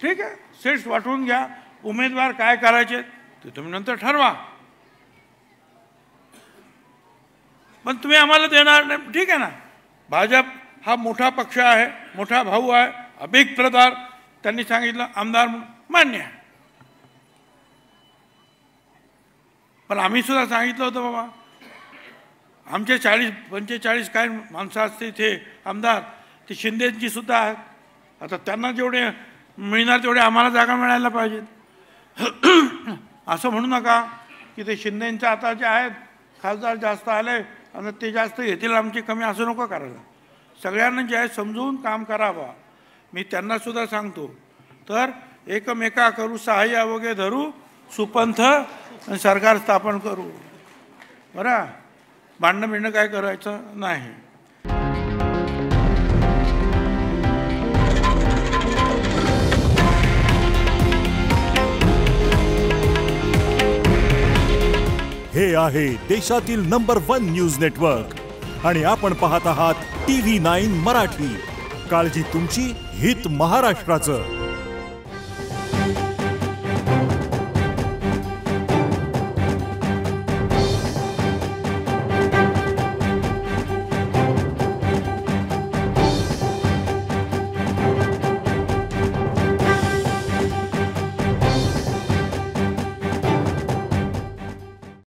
ठीक आहे, सीट्स वाटून घ्या, उमेदवार काय करायचे ते तुम्ही नंतर ठरवा. पण तुम्ही आम्हाला देणार नाही, ठीक आहे ना. भाजप हा मोठा पक्ष आहे, मोठा भाऊ आहे, अभिक प्रदार, त्यांनी सांगितलं आमदार मान्य आहे. पण आम्ही सुद्धा सांगितलं होतं बाबा आमचे 40-45 काय माणसं असते इथे आमदार, ते शिंदेची सुद्धा आहेत. आता त्यांना जेवढे मिळणार तेवढे आम्हाला जागा मिळायला पाहिजेत. असं म्हणू नका की ते शिंदेंचे आता जे आहेत खासदार जास्त आले आणि ते जास्त घेतील आमची कमी, असं नको करायला. सगळ्यांना जे आहे समजून काम करावं. मी त्यांना सुद्धा सांगतो, तर एकमेका करू सहाय्य अवघे धरू, सुपंथ सरकार स्थापन करू. बरं, भांडणं बिंडणं काय करायचं नाही. हे आहे देशातील नंबर 1 न्यूज नेटवर्क आणि आपण पाहत आहात TV9 मराठी. काळजी तुमची, हित महाराष्ट्राचं.